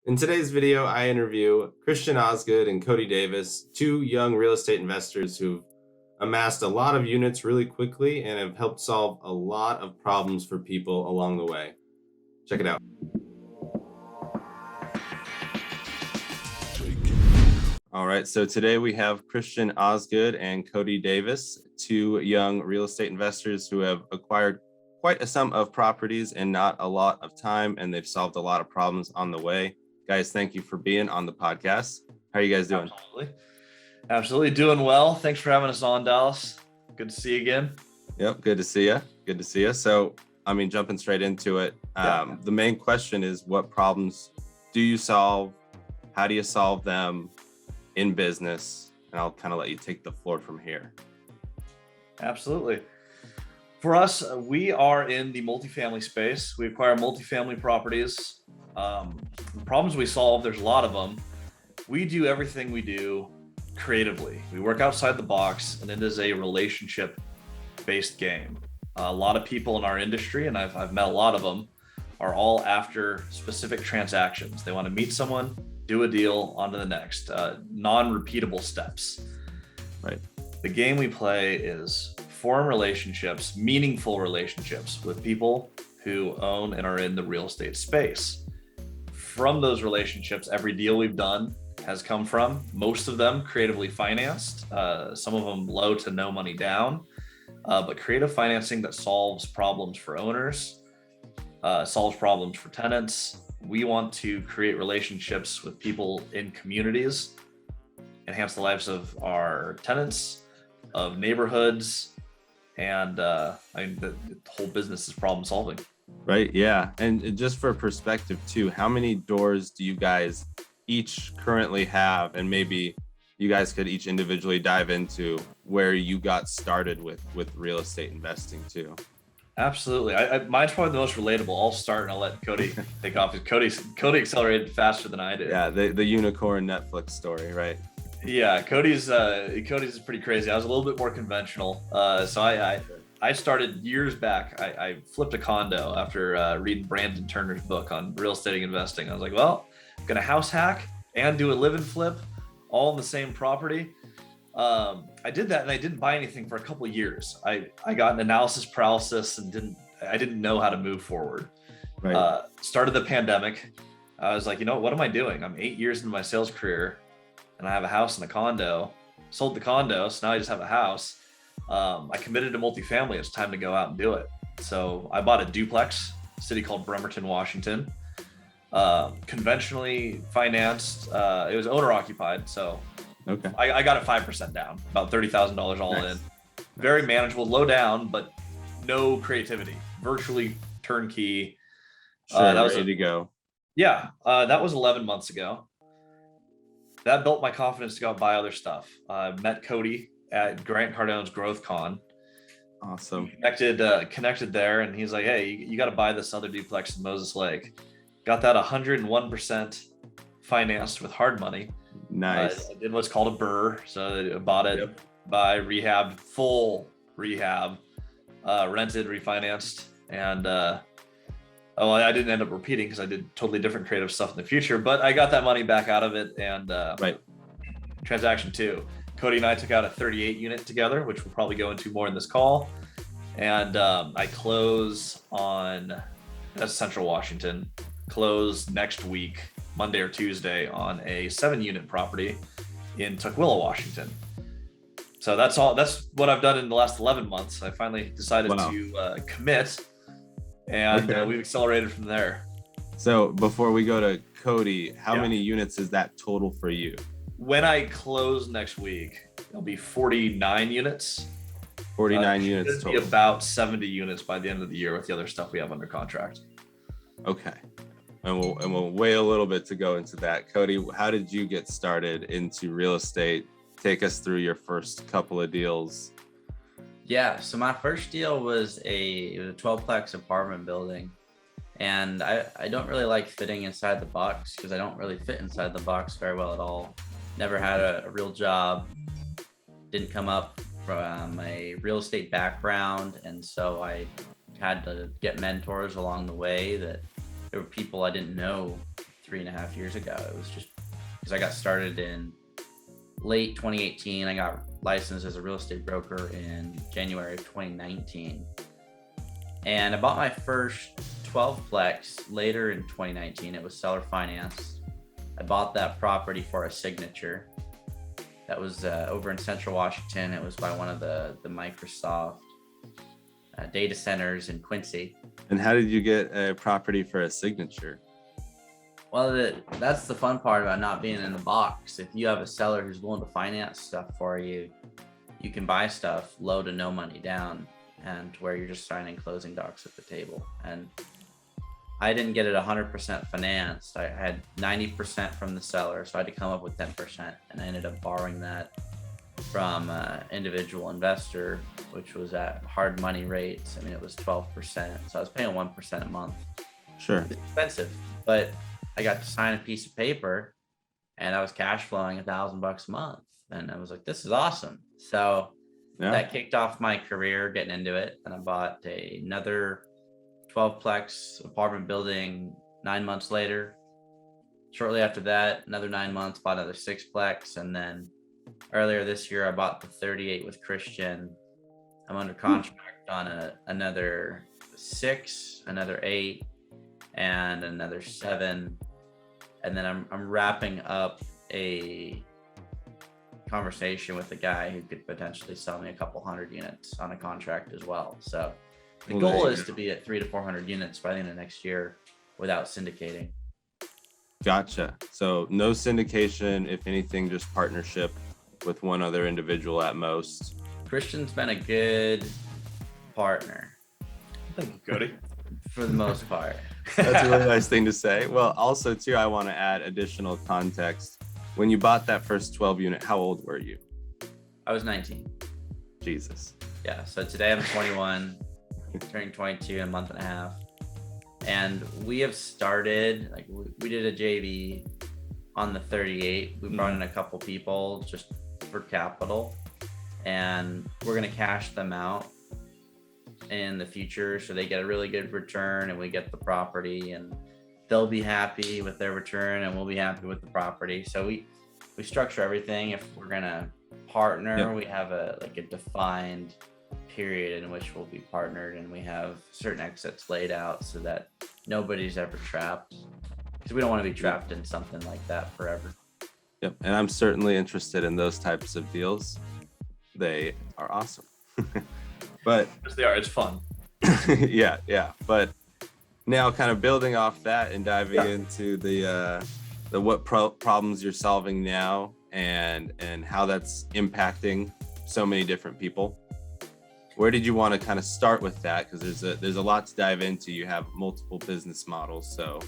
In today's video, I interview Christian Osgood and Cody Davis, two young real estate investors who've amassed a lot of units really quickly and have helped solve a lot of problems for people along the way. Check it out. All right, so today we have Christian Osgood and Cody Davis, two young real estate investors who have acquired quite a sum of properties in not a lot of time, and they've solved a lot of problems on the way. Guys, thank you for being on the podcast. How are you guys doing? Absolutely doing well. Thanks for having us on, Dallas. Good to see you again. Yep, good to see you. Good to see you. So, jumping straight into it, the main question is, what problems do you solve? How do you solve them in business? And I'll kind of let you take the floor from here. Absolutely. For us, we are in the multifamily space. We acquire multifamily properties. The problems we solve, there's a lot of them. We do everything we do creatively. We work outside the box, and it is a relationship-based game. A lot of people in our industry, and I've met a lot of them, are all after specific transactions. They want to meet someone, do a deal, on to the next, non-repeatable steps. Right. The game we play is form relationships, meaningful relationships with people who own and are in the real estate space. From those relationships, every deal we've done has come from, most of them creatively financed, some of them low to no money down, but creative financing that solves problems for owners, solves problems for tenants. We want to create relationships with people in communities, enhance the lives of our tenants, of neighborhoods, and the whole business is problem solving. Right, yeah. And just for perspective too, how many doors do you guys each currently have? And maybe you guys could each individually dive into where you got started with real estate investing too. Absolutely. Mine's probably the most relatable. I'll start and I'll let Cody take off. Cody accelerated faster than I did. Yeah, the unicorn Netflix story, right? Yeah, Cody's pretty crazy. I was a little bit more conventional. So I started years back. I flipped a condo after reading Brandon Turner's book on real estate investing. I was like, well, I'm gonna house hack and do a live and flip all in the same property. I did that and I didn't buy anything for a couple of years. I got an analysis paralysis and I didn't know how to move forward. Right. Started the pandemic. I was like, what am I doing? I'm 8 years into my sales career and I have a house and a condo. Sold the condo, so now I just have a house. I committed to multifamily. It's time to go out and do it. So I bought a duplex, a city called Bremerton, Washington. Conventionally financed. It was owner occupied. So okay. I got it 5% down, about $30,000 all in. Very manageable, low down, but no creativity. Virtually turnkey. Sure, that was ready to go. Yeah, that was 11 months ago. That built my confidence to go buy other stuff. I met Cody at Grant Cardone's Growth Con. Awesome. Connected there, and he's like, hey, you got to buy this other duplex in Moses Lake. Got that 101% financed with hard money. Nice. I did what's called a BRRRR. So I bought it, by rehab, full rehab, rented, refinanced. And I didn't end up repeating because I did totally different creative stuff in the future, but I got that money back out of it. And right. Transaction 2, Cody and I took out a 38 unit together, which we'll probably go into more in this call. And I close on, that's Central Washington, close next week, Monday or Tuesday, on a 7-unit property in Tukwila, Washington. So that's what I've done in the last 11 months. I finally decided to commit, and we've accelerated from there. So before we go to Cody, how many units is that total for you? When I close next week, it'll be 49 units. 49 units total. Be about 70 units by the end of the year with the other stuff we have under contract. Okay. And we'll wait a little bit to go into that. Cody, how did you get started into real estate? Take us through your first couple of deals. Yeah, so my first deal was a 12-plex apartment building. And I don't really like fitting inside the box because I don't really fit inside the box very well at all. Never had a real job. Didn't come up from a real estate background. And so I had to get mentors along the way that there were people I didn't know 3.5 years ago. It was just because I got started in late 2018. I got licensed as a real estate broker in January of 2019. And I bought my first 12plex later in 2019. It was seller financed. I bought that property for a signature. That was over in Central Washington. It was by one of the Microsoft data centers in Quincy. And how did you get a property for a signature? Well, that's the fun part about not being in the box. If you have a seller who's willing to finance stuff for you, you can buy stuff low to no money down, and where you're just signing closing docs at the table. And I didn't get it 100% financed. I had 90% from the seller, so I had to come up with 10%, and I ended up borrowing that from an individual investor, which was at hard money rates. I mean, it was 12%, so I was paying 1% a month. Sure. It's expensive, but I got to sign a piece of paper, and I was cash flowing $1,000 a month, and I was like, "This is awesome." So Yeah. that kicked off my career getting into it, and I bought another 12plex apartment building 9 months later. Shortly after that, another 9 months, bought another 6plex, and then earlier this year, I bought the 38 with Christian. I'm under contract on another 6, another 8, and another 7. And then I'm wrapping up a conversation with a guy who could potentially sell me a couple hundred units on a contract as well. So the goal is to be at 300 to 400 units by the end of next year without syndicating. Gotcha. So no syndication, if anything, just partnership with one other individual at most. Christian's been a good partner. Thank you, Cody. For the most part. That's a really nice thing to say. Well, also too, I want to add additional context. When you bought that first 12 unit, how old were you? I was 19. Jesus. Yeah. So today I'm 21, turning 22 in a month and a half. And we have started, like we did a JV on the 38. We brought in a couple people just for capital, and we're going to cash them out in the future, so they get a really good return and we get the property, and they'll be happy with their return and we'll be happy with the property. So we structure everything. If we're gonna partner, we have a defined period in which we'll be partnered, and we have certain exits laid out so that nobody's ever trapped, because we don't want to be trapped in something like that forever. Yep. And I'm certainly interested in those types of deals. They are awesome. But Yes, they are. It's fun. yeah. But now, kind of building off that and diving into the what problems you're solving now, and how that's impacting so many different people. Where did you want to kind of start with that? Because there's a lot to dive into. You have multiple business models, so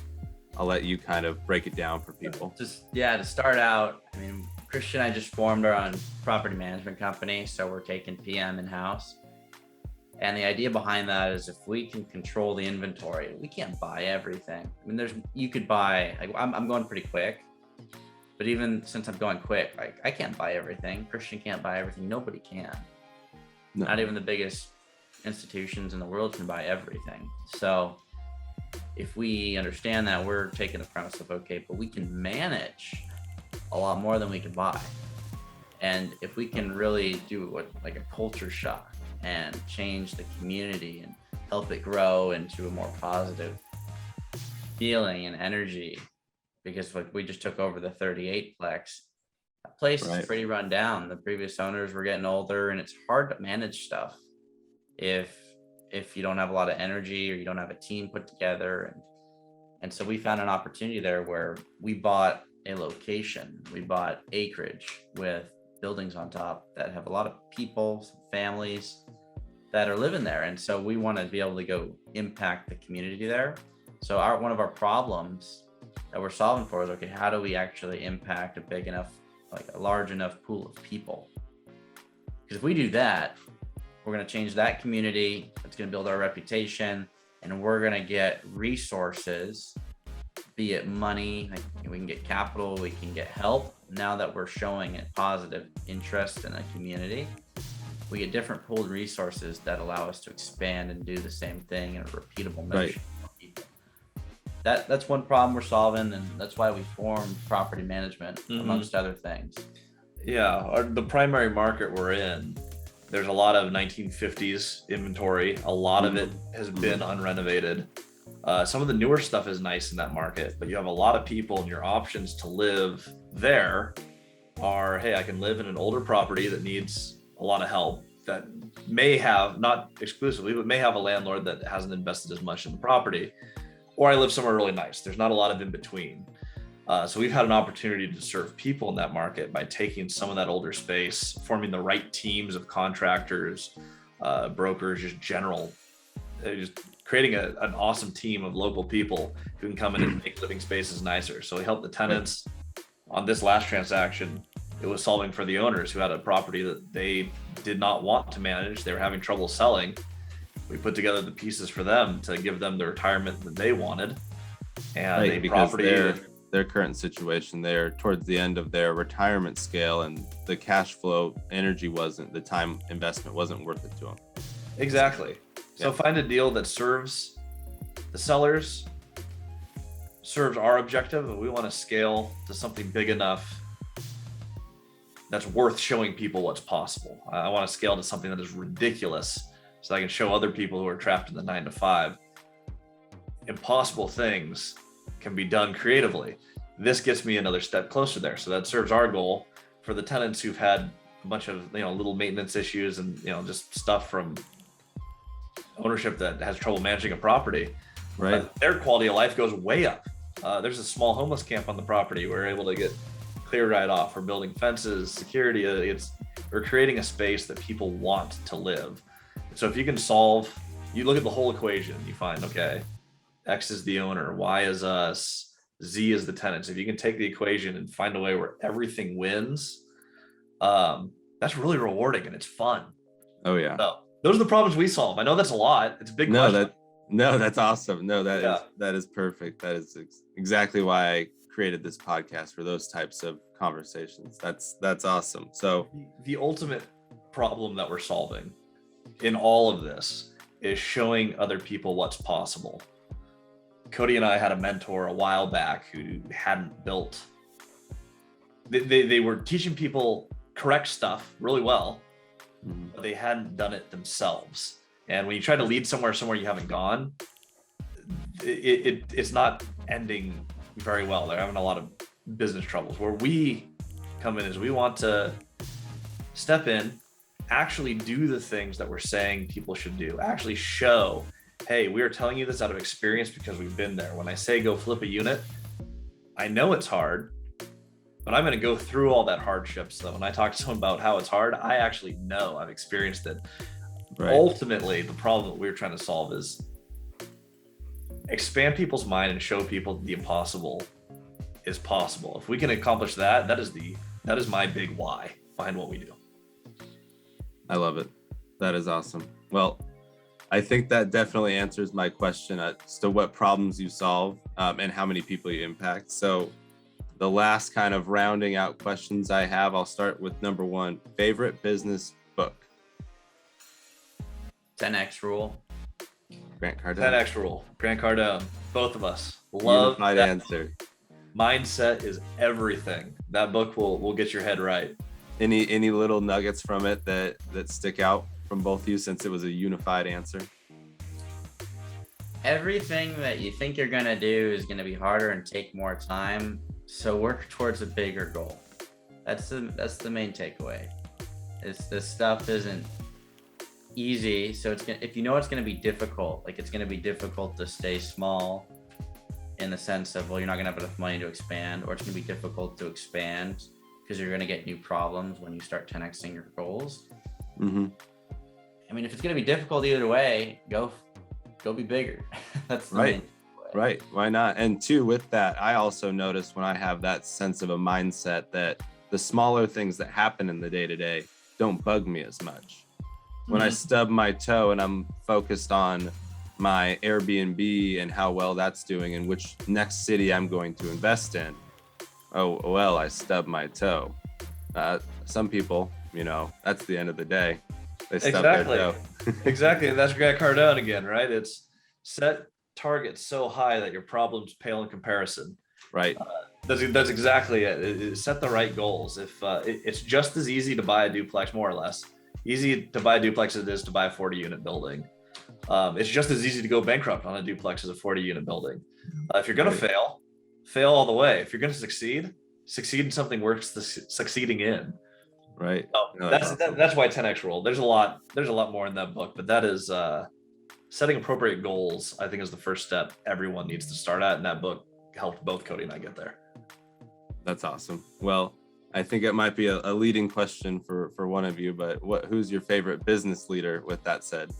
I'll let you kind of break it down for people. To start out, I mean, Christian and I just formed our own property management company, so we're taking PM in-house. And the idea behind that is, if we can control the inventory, we can't buy everything. I mean, you could buy, like, I'm going pretty quick, but even since I'm going quick, like, I can't buy everything. Christian can't buy everything. Nobody can. No. Not even the biggest institutions in the world can buy everything. So if we understand that, we're taking the premise of, okay, but we can manage a lot more than we can buy. And if we can really do like a culture shock and change the community and help it grow into a more positive feeling and energy, because like we just took over the 38plex. That place is pretty run down. The previous owners were getting older, and it's hard to manage stuff if you don't have a lot of energy or you don't have a team put together. And so we found an opportunity there where we bought a location. We bought acreage with buildings on top that have a lot of people, families that are living there. And so we want to be able to go impact the community there. So one of our problems that we're solving for is, okay, how do we actually impact a big enough, like a large enough pool of people? Because if we do that, we're going to change that community. It's going to build our reputation, and we're going to get resources, be it money, like we can get capital, we can get help. Now that we're showing a positive interest in a community, we get different pooled resources that allow us to expand and do the same thing in a repeatable measure. that's one problem we're solving, and that's why we formed property management, amongst other things. Yeah, the primary market we're in, there's a lot of 1950s inventory. A lot of it has been unrenovated. Some of the newer stuff is nice in that market, but you have a lot of people, and your options to live there are, hey, I can live in an older property that needs a lot of help, that may have, not exclusively, but may have a landlord that hasn't invested as much in the property, or I live somewhere really nice. There's not a lot of in between. So we've had an opportunity to serve people in that market by taking some of that older space, forming the right teams of contractors, brokers, just creating an awesome team of local people who can come in and make living spaces nicer. So we help the tenants. On this last transaction, it was solving for the owners who had a property that they did not want to manage. They were having trouble selling. We put together the pieces for them to give them the retirement that they wanted. And Right, a because property, their current situation, they're towards the end of their retirement scale, and the cash flow energy wasn't, the time investment wasn't worth it to them. exactly. So Yeah. find a deal that serves the sellers, serves our objective, and we want to scale to something big enough that's worth showing people what's possible. I want to scale to something that is ridiculous, so I can show other people who are trapped in the 9 to 5 impossible things can be done creatively. This gets me another step closer there. So that serves our goal for the tenants who've had a bunch of, little maintenance issues and, just stuff from ownership that has trouble managing a property. Right. Their quality of life goes way up. There's a small homeless camp on the property. We're able to get clear right off. We're building fences, security. We're creating a space that people want to live. So if you can you look at the whole equation, you find, okay, X is the owner, Y is us, Z is the tenants. If you can take the equation and find a way where everything wins, that's really rewarding and it's fun. Oh yeah. So those are the problems we solve. I know that's a lot. It's a big question. That's awesome. No, that is perfect. That is exactly why I created this podcast, for those types of conversations. That's awesome. So The ultimate problem that we're solving in all of this is showing other people what's possible. Cody and I had a mentor a while back who hadn't built. They were teaching people correct stuff really well, but they hadn't done it themselves. And when you try to lead somewhere you haven't gone, it's not ending very well. They're having a lot of business troubles. Where we come in is we want to step in, actually do the things that we're saying people should do, actually show, hey, we are telling you this out of experience because we've been there. When I say go flip a unit, I know it's hard, but I'm going to go through all that hardship. So when I talk to someone about how it's hard, I actually know, I've experienced it. Right. Ultimately, the problem that we're trying to solve is expand people's mind and show people the impossible is possible. If we can accomplish that, that is my big why behind what we do. I love it. That is awesome. Well, I think that definitely answers my question as to what problems you solve and how many people you impact. So the last kind of rounding out questions I have, I'll start with number 1, favorite business book. 10X Rule. Grant Cardone. 10X Rule. Grant Cardone. Both of us love my that answer. Mindset is everything. That book will get your head right. Any little nuggets from it that stick out from both of you, since it was a unified answer? Everything that you think you're gonna do is gonna be harder and take more time. So work towards a bigger goal. That's the main takeaway. This stuff isn't easy. So if you know it's gonna be difficult, like it's gonna be difficult to stay small in the sense of, well, you're not gonna have enough money to expand, or it's gonna be difficult to expand because you're gonna get new problems when you start 10xing your goals. Mm-hmm. I mean, if it's gonna be difficult either way, go be bigger. That's the right. main takeaway. Right. Why not? And 2, with that, I also notice when I have that sense of a mindset that the smaller things that happen in the day-to-day don't bug me as much. When I stub my toe and I'm focused on my Airbnb and how well that's doing and which next city I'm going to invest in, oh, well, I stubbed my toe. Some people, that's the end of the day. They stub their toe. Exactly. And that's Grant Cardone again, right? It's set target so high that your problems pale in comparison. Right. That's exactly it. Set the right goals. If it's just as easy to buy a duplex, more or less easy to buy a duplex as it is to buy a 40-unit building. It's just as easy to go bankrupt on a duplex as a 40-unit building. If you're going to fail all the way. If you're going to succeed in something worth succeeding in. Right. No, that's why 10x rule. There's a lot more in that book, but that is setting appropriate goals. I think is the first step everyone needs to start at, and that book helped both Cody and I get there. That's awesome. Well, I think it might be a leading question for one of you, but who's your favorite business leader with that said?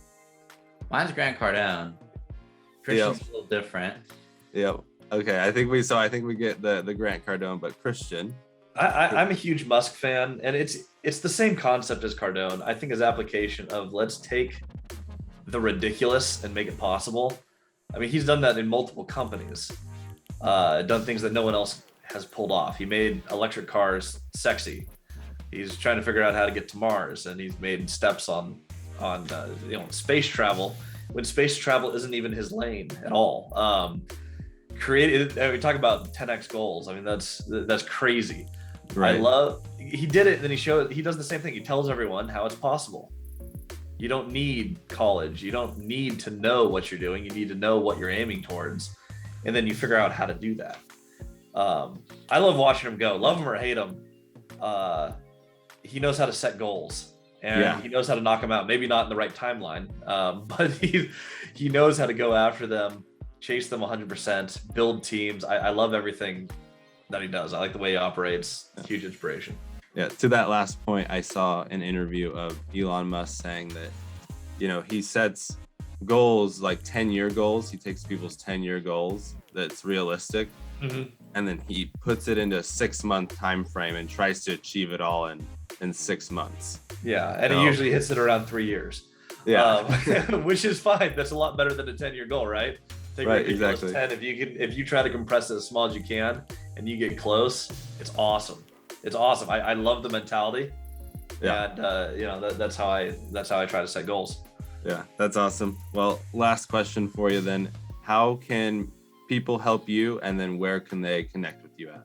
Mine's Grant Cardone. Christian's a little different. Yep. Okay. I think we get the Grant Cardone, but Christian. I'm a huge Musk fan, and it's the same concept as Cardone. I think his application of let's take the ridiculous and make it possible. I mean, he's done that in multiple companies, done things that no one else has pulled off. He made electric cars sexy. He's trying to figure out how to get to Mars, and he's made steps on space travel when space travel isn't even his lane at all. Created. We talk about 10x goals. I mean, that's crazy. Right. He did it, and then he does the same thing. He tells everyone how it's possible. You don't need college. You don't need to know what you're doing. You need to know what you're aiming towards, and then you figure out how to do that. I love watching him go. Love him or hate him, he knows how to set goals, and he knows how to knock them out. Maybe not in the right timeline, but he knows how to go after them, chase them 100%, build teams. I love everything that he does. I like the way he operates. Huge inspiration. Yeah. To that last point, I saw an interview of Elon Musk saying that, he sets goals like 10-year goals. He takes people's 10-year goals that's realistic. Mm-hmm. And then he puts it into a 6-month time frame and tries to achieve it all in 6 months. Yeah. And he usually hits it around 3 years. Yeah. Which is fine. That's a lot better than a 10-year goal, right? Right, exactly. 10. If you try to compress it as small as you can and you get close, it's awesome. It's awesome. I love the mentality. Yeah. And that's how I try to set goals. Yeah, that's awesome. Well, last question for you then. How can people help you, and then where can they connect with you at?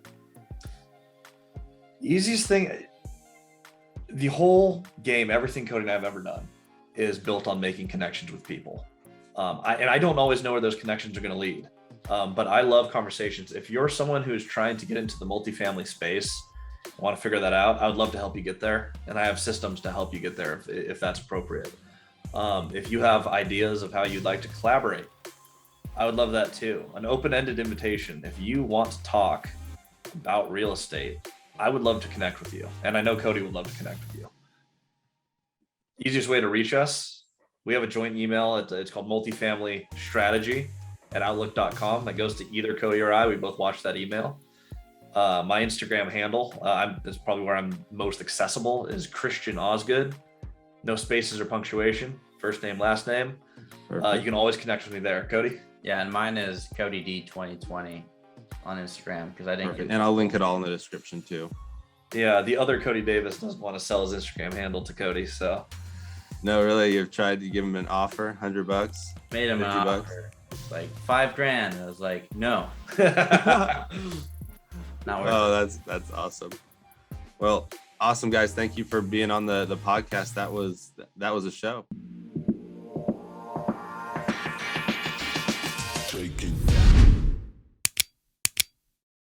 Easiest thing, the whole game, everything Cody and I have ever done is built on making connections with people. I don't always know where those connections are going to lead, but I love conversations. If you're someone who is trying to get into the multifamily space, want to figure that out, I would love to help you get there. And I have systems to help you get there if that's appropriate. If you have ideas of how you'd like to collaborate, I would love that too. An open-ended invitation. If you want to talk about real estate, I would love to connect with you. And I know Cody would love to connect with you. Easiest way to reach us, we have a joint email. It's called multifamilystrategy@outlook.com. That goes to either Cody or I. We both watch that email. My Instagram handle, that's probably where I'm most accessible, is Christian Osgood. No spaces or punctuation. First name, last name. You can always connect with me there. Cody? Yeah, and mine is Cody D 2020 on Instagram because I didn't get. And I'll link it all in the description too. Yeah, the other Cody Davis doesn't want to sell his Instagram handle to Cody, so. No, really, you've tried to give him an offer, $100. Made him an offer, like $5,000. I was like, no. Not worth it. That's awesome. Well, awesome guys, thank you for being on the podcast. That was a show.